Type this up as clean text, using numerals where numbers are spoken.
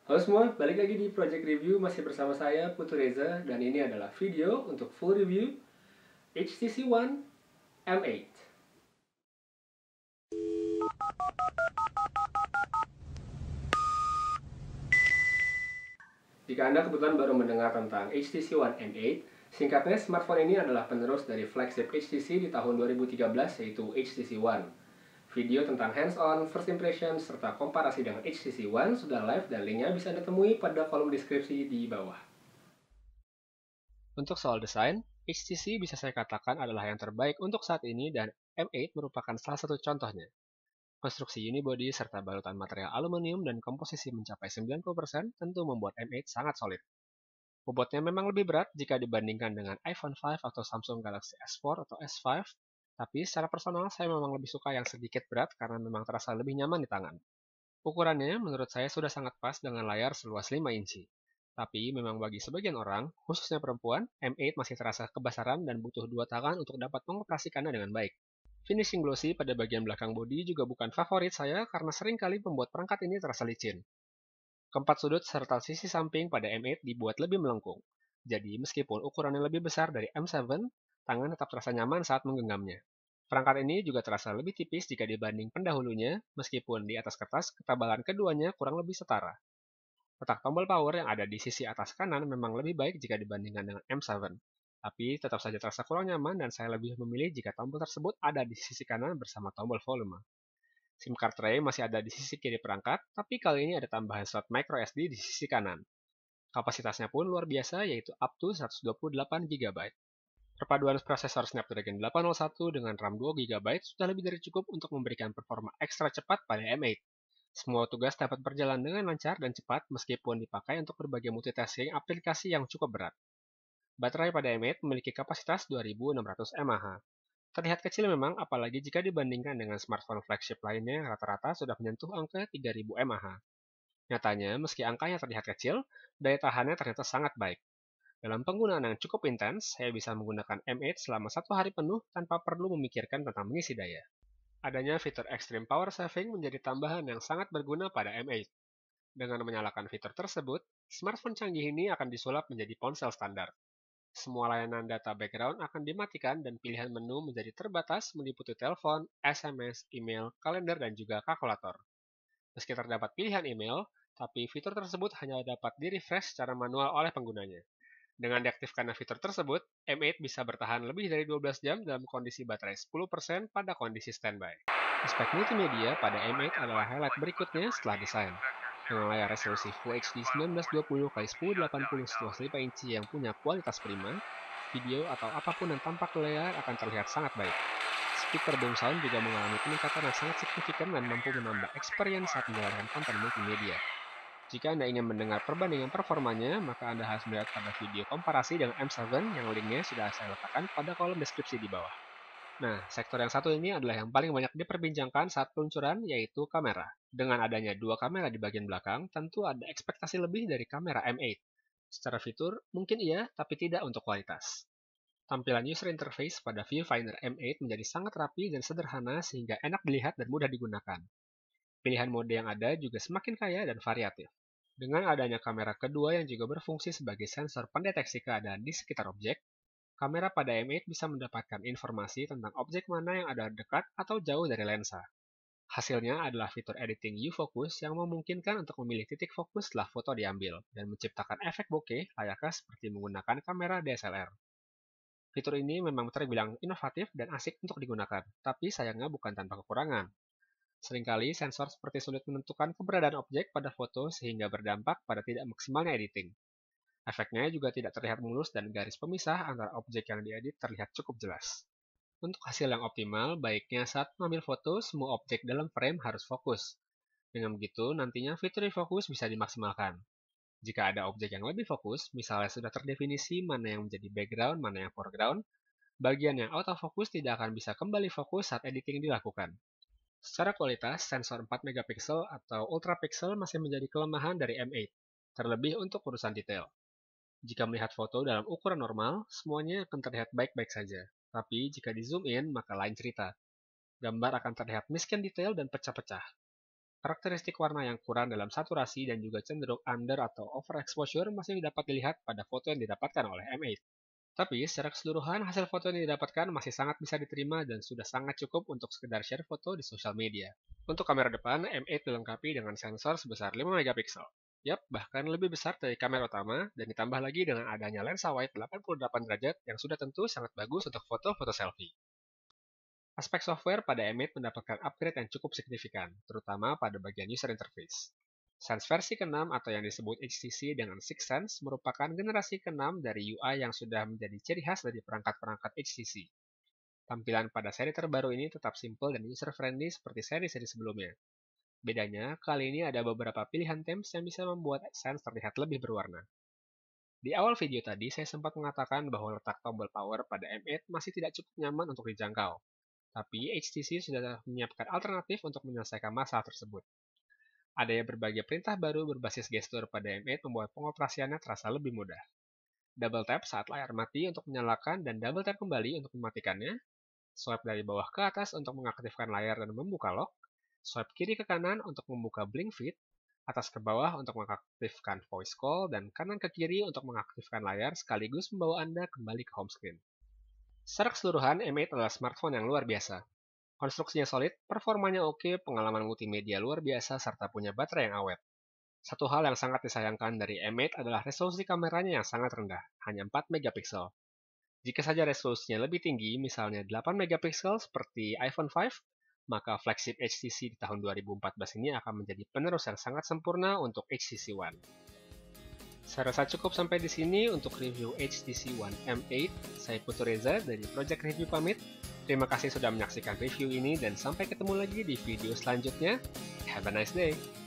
Halo semua, balik lagi di Project Review masih bersama saya Putu Reza dan ini adalah video untuk full review HTC One M8. Jika Anda kebetulan baru mendengar tentang HTC One M8, singkatnya smartphone ini adalah penerus dari flagship HTC di tahun 2013 yaitu HTC One. Video tentang hands-on, first impression, serta komparasi dengan HTC One sudah live dan linknya bisa Anda temui pada kolom deskripsi di bawah. Untuk soal desain, HTC bisa saya katakan adalah yang terbaik untuk saat ini dan M8 merupakan salah satu contohnya. Konstruksi unibody serta balutan material aluminium dan komposisi mencapai 90% tentu membuat M8 sangat solid. Bobotnya memang lebih berat jika dibandingkan dengan iPhone 5 atau Samsung Galaxy S4 atau S5, tapi secara personal saya memang lebih suka yang sedikit berat karena memang terasa lebih nyaman di tangan. Ukurannya menurut saya sudah sangat pas dengan layar seluas 5 inci. Tapi memang bagi sebagian orang, khususnya perempuan, M8 masih terasa kebasaran dan butuh dua tangan untuk dapat mengoperasikannya dengan baik. Finishing glossy pada bagian belakang bodi juga bukan favorit saya karena seringkali membuat perangkat ini terasa licin. Keempat sudut serta sisi samping pada M8 dibuat lebih melengkung. Jadi meskipun ukurannya lebih besar dari M7, tangan tetap terasa nyaman saat menggenggamnya. Perangkat ini juga terasa lebih tipis jika dibanding pendahulunya, meskipun di atas kertas ketebalan keduanya kurang lebih setara. Letak tombol power yang ada di sisi atas kanan memang lebih baik jika dibandingkan dengan M7, tapi tetap saja terasa kurang nyaman dan saya lebih memilih jika tombol tersebut ada di sisi kanan bersama tombol volume. SIM card tray masih ada di sisi kiri perangkat, tapi kali ini ada tambahan slot microSD di sisi kanan. Kapasitasnya pun luar biasa yaitu up to 128 GB. Perpaduan prosesor Snapdragon 801 dengan RAM 2 GB sudah lebih dari cukup untuk memberikan performa ekstra cepat pada M8. Semua tugas dapat berjalan dengan lancar dan cepat meskipun dipakai untuk berbagai multitasking aplikasi yang cukup berat. Baterai pada M8 memiliki kapasitas 2600 mAh. Terlihat kecil memang, apalagi jika dibandingkan dengan smartphone flagship lainnya yang rata-rata sudah menyentuh angka 3000 mAh. Nyatanya, meski angkanya terlihat kecil, daya tahannya ternyata sangat baik. Dalam penggunaan yang cukup intens, saya bisa menggunakan M8 selama 1 hari penuh tanpa perlu memikirkan tentang mengisi daya. Adanya fitur Extreme Power Saving menjadi tambahan yang sangat berguna pada M8. Dengan menyalakan fitur tersebut, smartphone canggih ini akan disulap menjadi ponsel standar. Semua layanan data background akan dimatikan dan pilihan menu menjadi terbatas meliputi telepon, SMS, email, kalender, dan juga kalkulator. Meski terdapat pilihan email, tapi fitur tersebut hanya dapat di-refresh secara manual oleh penggunanya. Dengan diaktifkan fitur tersebut, M8 bisa bertahan lebih dari 12 jam dalam kondisi baterai 10% pada kondisi standby. Aspek multimedia pada M8 adalah highlight berikutnya setelah desain. Dengan layar resolusi Full HD 1920x1080 seluas 5 inci yang punya kualitas prima, video atau apapun yang tampak di layar akan terlihat sangat baik. Speaker boom sound juga mengalami peningkatan yang sangat signifikan dan mampu menambah experience saat menjalankan konten multimedia. Jika Anda ingin mendengar perbandingan performanya, maka Anda harus melihat pada video komparasi dengan M7 yang linknya sudah saya letakkan pada kolom deskripsi di bawah. Nah, sektor yang satu ini adalah yang paling banyak diperbincangkan saat peluncuran, yaitu kamera. Dengan adanya dua kamera di bagian belakang, tentu ada ekspektasi lebih dari kamera M8. Secara fitur, mungkin iya, tapi tidak untuk kualitas. Tampilan user interface pada viewfinder M8 menjadi sangat rapi dan sederhana sehingga enak dilihat dan mudah digunakan. Pilihan mode yang ada juga semakin kaya dan variatif. Dengan adanya kamera kedua yang juga berfungsi sebagai sensor pendeteksi keadaan di sekitar objek, kamera pada M8 bisa mendapatkan informasi tentang objek mana yang ada dekat atau jauh dari lensa. Hasilnya adalah fitur editing U-Focus yang memungkinkan untuk memilih titik fokus setelah foto diambil dan menciptakan efek bokeh layaknya seperti menggunakan kamera DSLR. Fitur ini memang terbilang inovatif dan asik untuk digunakan, tapi sayangnya bukan tanpa kekurangan. Seringkali sensor seperti sulit menentukan keberadaan objek pada foto sehingga berdampak pada tidak maksimalnya editing. Efeknya juga tidak terlihat mulus dan garis pemisah antara objek yang diedit terlihat cukup jelas. Untuk hasil yang optimal, baiknya saat mengambil foto, semua objek dalam frame harus fokus. Dengan begitu, nantinya fitur fokus bisa dimaksimalkan. Jika ada objek yang lebih fokus, misalnya sudah terdefinisi mana yang menjadi background, mana yang foreground, bagian yang autofocus tidak akan bisa kembali fokus saat editing dilakukan. Secara kualitas, sensor 4 megapiksel atau ultrapixel masih menjadi kelemahan dari M8, terlebih untuk urusan detail. Jika melihat foto dalam ukuran normal, semuanya akan terlihat baik-baik saja. Tapi jika di zoom in, maka lain cerita. Gambar akan terlihat miskin detail dan pecah-pecah. Karakteristik warna yang kurang dalam saturasi dan juga cenderung under atau overexposure masih dapat dilihat pada foto yang didapatkan oleh M8. Tapi secara keseluruhan hasil foto yang didapatkan masih sangat bisa diterima dan sudah sangat cukup untuk sekedar share foto di sosial media. Untuk kamera depan, M8 dilengkapi dengan sensor sebesar 5 megapiksel. Yap, bahkan lebih besar dari kamera utama dan ditambah lagi dengan adanya lensa wide 88 derajat yang sudah tentu sangat bagus untuk foto-foto selfie. Aspek software pada M8 mendapatkan upgrade yang cukup signifikan, terutama pada bagian user interface. Sense versi ke-6 atau yang disebut HTC dengan Six Sense merupakan generasi ke-6 dari UI yang sudah menjadi ciri khas dari perangkat-perangkat HTC. Tampilan pada seri terbaru ini tetap simple dan user-friendly seperti seri-seri sebelumnya. Bedanya, kali ini ada beberapa pilihan themes yang bisa membuat Sense terlihat lebih berwarna. Di awal video tadi, saya sempat mengatakan bahwa letak tombol power pada M8 masih tidak cukup nyaman untuk dijangkau. Tapi HTC sudah menyiapkan alternatif untuk menyelesaikan masalah tersebut. Adanya berbagai perintah baru berbasis gestur pada M8 membuat pengoperasiannya terasa lebih mudah. Double tap saat layar mati untuk menyalakan dan double tap kembali untuk mematikannya. Swipe dari bawah ke atas untuk mengaktifkan layar dan membuka lock. Swipe kiri ke kanan untuk membuka blink feed. Atas ke bawah untuk mengaktifkan voice call dan kanan ke kiri untuk mengaktifkan layar sekaligus membawa Anda kembali ke home screen. Secara keseluruhan, M8 adalah smartphone yang luar biasa. Konstruksinya solid, performanya oke, pengalaman multimedia luar biasa, serta punya baterai yang awet. Satu hal yang sangat disayangkan dari M8 adalah resolusi kameranya yang sangat rendah, hanya 4 megapiksel. Jika saja resolusinya lebih tinggi, misalnya 8 megapiksel seperti iPhone 5, maka flagship HTC di tahun 2014 ini akan menjadi penerus yang sangat sempurna untuk HTC One. Saya rasa cukup sampai di sini untuk review HTC One M8. Saya Putu Reza dari Project Review pamit. Terima kasih sudah menyaksikan review ini dan sampai ketemu lagi di video selanjutnya. Have a nice day!